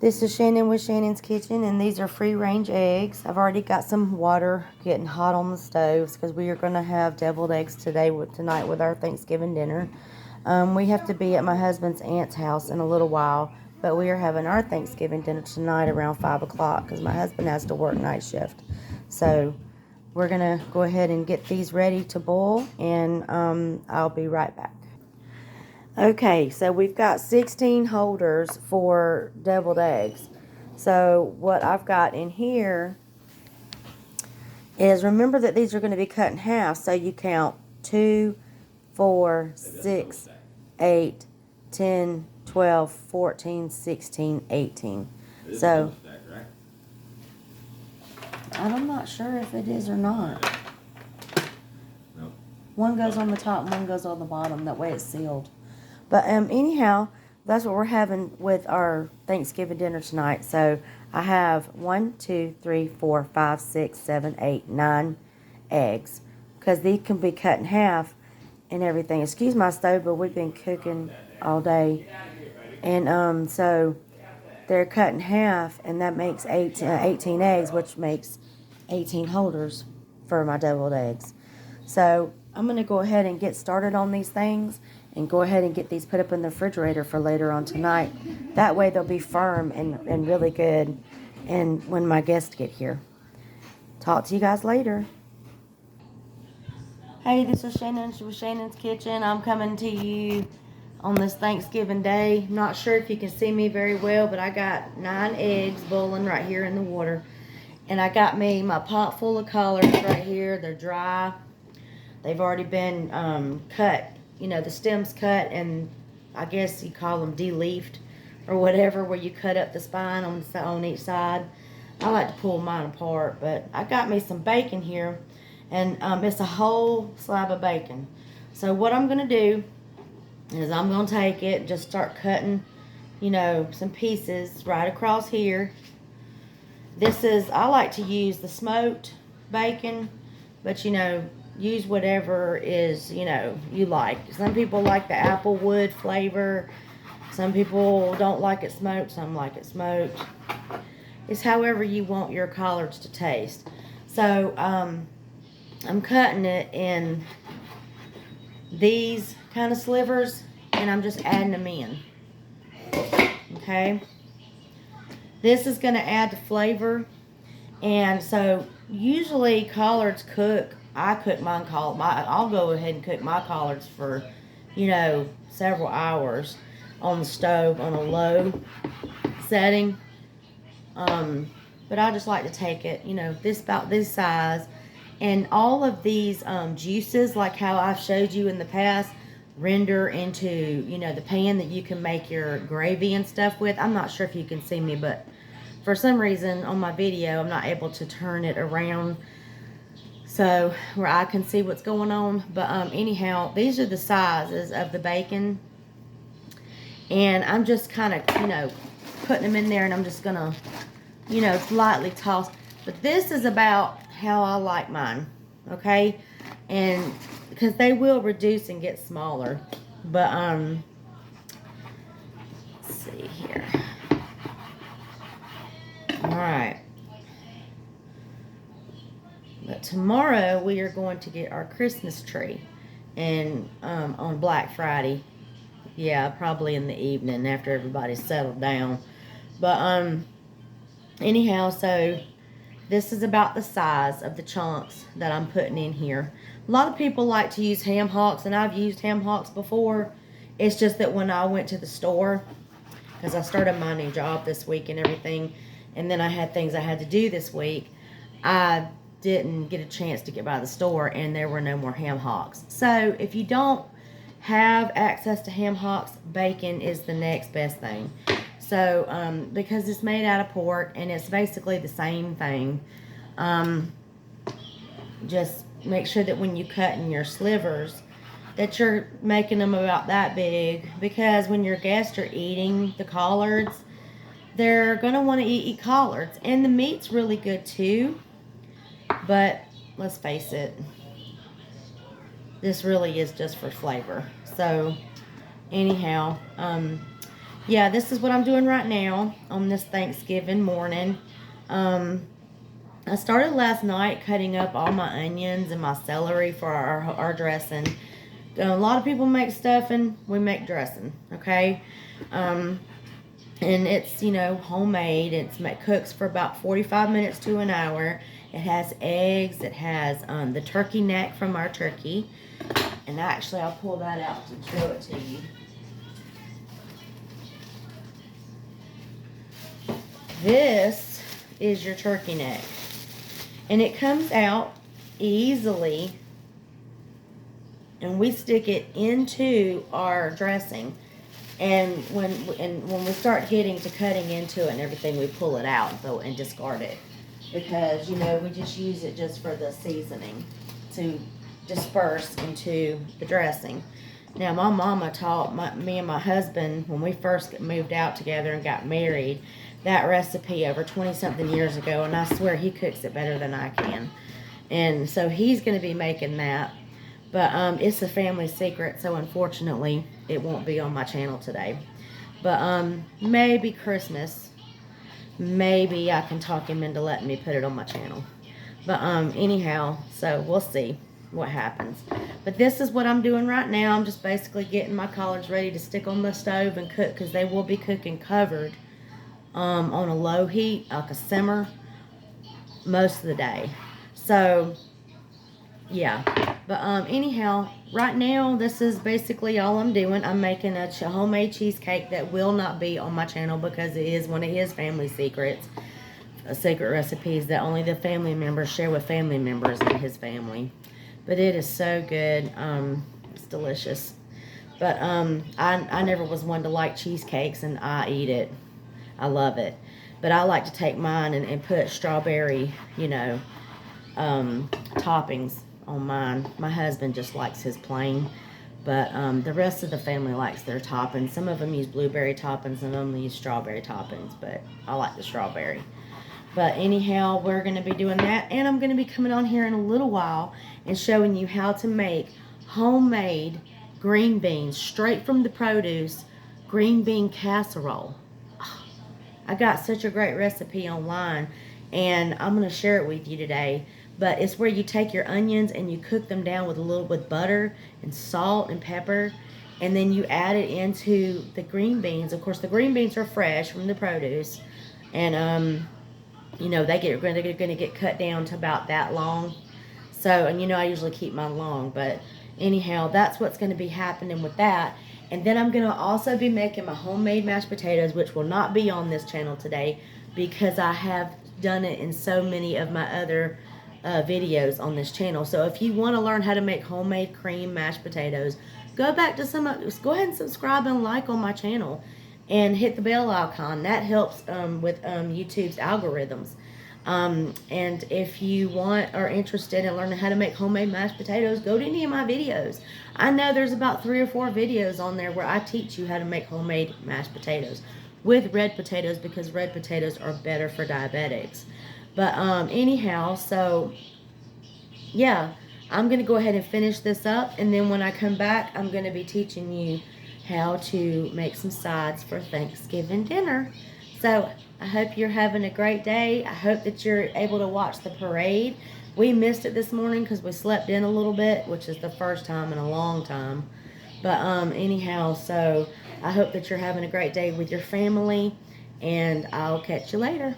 This is Shannon with Shannon's Kitchen, and these are free-range eggs. I've already got some water getting hot on the stoves because we are going to have deviled eggs tonight with our Thanksgiving dinner. We have to be at my husband's aunt's house in a little while, but we are having our Thanksgiving dinner tonight around 5 o'clock because my husband has to work night shift. So we're going to go ahead and get these ready to boil, and I'll be right back. Okay, so we've got 16 holders for deviled eggs. So what I've got in here is, remember that these are going to be cut in half, so you count 2, 4, 6, 8, 10, 12, 14, 16, 18. So I'm not sure if it is or not. Nope. One goes on the top and one goes on the bottom. That way it's sealed. But anyhow, that's what we're having with our Thanksgiving dinner tonight. So I have 1, 2, 3, 4, 5, 6, 7, 8, 9 eggs. Because these can be cut in half and everything. Excuse my stove, but we've been cooking all day. And so they're cut in half, and that makes 18 eggs, which makes 18 holders for my deviled eggs. So I'm going to go ahead and get started on these things and go ahead and get these put up in the refrigerator for later on tonight. That way they'll be firm and really good and when my guests get here. Talk to you guys later. Hey, this is Shannon with Shannon's Kitchen. I'm coming to you on this Thanksgiving day. Not sure if you can see me very well, but I got 9 eggs boiling right here in the water. And I got me my pot full of collards right here. They're dry. They've already been cut. You know, the stem's cut, and I guess you call them de-leafed or whatever, where you cut up the spine on each side. I like to pull mine apart, but I got me some bacon here, and it's a whole slab of bacon. So what I'm going to do is I'm going to take it, just start cutting, you know, some pieces right across here. I like to use the smoked bacon, but you know, use whatever is, you know, you like. Some people like the apple wood flavor. Some people don't like it smoked. Some like it smoked. It's however you want your collards to taste. So I'm cutting it in these kind of slivers, and I'm just adding them in. Okay. This is going to add the flavor. And so usually collards cook. I'll go ahead and cook my collards for, you know, several hours on the stove on a low setting. But I just like to take it, you know, about this size. And all of these juices, like how I've showed you in the past, render into, you know, the pan that you can make your gravy and stuff with. I'm not sure if you can see me, but for some reason on my video I'm not able to turn it around so where I can see what's going on. But anyhow, these are the sizes of the bacon, and I'm just kind of, you know, putting them in there, and I'm just gonna, you know, lightly toss. But this is about how I like mine, okay? And because they will reduce and get smaller, but let's see here. All right. But tomorrow we are going to get our Christmas tree, and on Black Friday. Yeah, probably in the evening after everybody's settled down. But anyhow, so this is about the size of the chunks that I'm putting in here. A lot of people like to use ham hocks, and I've used ham hocks before. It's just that when I went to the store, because I started my new job this week and everything, and then I had things I had to do this week, I didn't get a chance to get by the store, and there were no more ham hocks. So if you don't have access to ham hocks, bacon is the next best thing. So because it's made out of pork, and it's basically the same thing, just make sure that when you cut in your slivers that you're making them about that big, because when your guests are eating the collards, they're going to want to eat collards. And the meat's really good too. But let's face it, this really is just for flavor. So anyhow, yeah, this is what I'm doing right now on this Thanksgiving morning. Um, I started last night cutting up all my onions and my celery for our dressing. A lot of people make stuffing, we make dressing, okay? Um, and it's, you know, homemade. It cooks for about 45 minutes to an hour. It has eggs. It has the turkey neck from our turkey. And actually, I'll pull that out to show it to you. This is your turkey neck. And it comes out easily. And we stick it into our dressing. And when we start getting to cutting into it and everything, we pull it out and discard it. Because, you know, we just use it just for the seasoning to disperse into the dressing. Now, my mama taught me and my husband, when we first moved out together and got married, that recipe over 20-something years ago, and I swear he cooks it better than I can. And so he's going to be making that. But it's a family secret, so unfortunately, it won't be on my channel today. But maybe Christmas, maybe I can talk him into letting me put it on my channel. But anyhow, so we'll see what happens. But this is what I'm doing right now. I'm just basically getting my collards ready to stick on the stove and cook, because they will be cooking covered on a low heat, like a simmer, most of the day. So yeah, but anyhow, right now this is basically all I'm doing. I'm making a homemade cheesecake that will not be on my channel because it is one of his family secrets, secret recipes that only the family members share with family members in his family. But it is so good. It's delicious. But I never was one to like cheesecakes, and I eat it. I love it. But I like to take mine and put strawberry, you know, toppings on mine. My husband just likes his plain, but the rest of the family likes their toppings. Some of them use blueberry toppings, some of them use strawberry toppings, but I like the strawberry. But anyhow, we're going to be doing that, and I'm going to be coming on here in a little while and showing you how to make homemade green beans straight from the produce green bean casserole. I got such a great recipe online, and I'm going to share it with you today. But it's where you take your onions and you cook them down with butter and salt and pepper, and then you add it into the green beans. Of course, the green beans are fresh from the produce, and you know, they're going to get cut down to about that long. So, and you know, I usually keep mine long, but anyhow, that's what's going to be happening with that. And then I'm going to also be making my homemade mashed potatoes, which will not be on this channel today because I have done it in so many of my other videos on this channel. So if you want to learn how to make homemade cream mashed potatoes, go back to go ahead and subscribe and like on my channel and hit the bell icon. That helps with YouTube's algorithms. And if you are interested in learning how to make homemade mashed potatoes, go to any of my videos. I know there's about 3 or 4 videos on there where I teach you how to make homemade mashed potatoes with red potatoes, because red potatoes are better for diabetics. But anyhow, so yeah, I'm going to go ahead and finish this up, and then when I come back, I'm going to be teaching you how to make some sides for Thanksgiving dinner. So I hope you're having a great day. I hope that you're able to watch the parade. We missed it this morning because we slept in a little bit, which is the first time in a long time. But anyhow, so I hope that you're having a great day with your family, and I'll catch you later.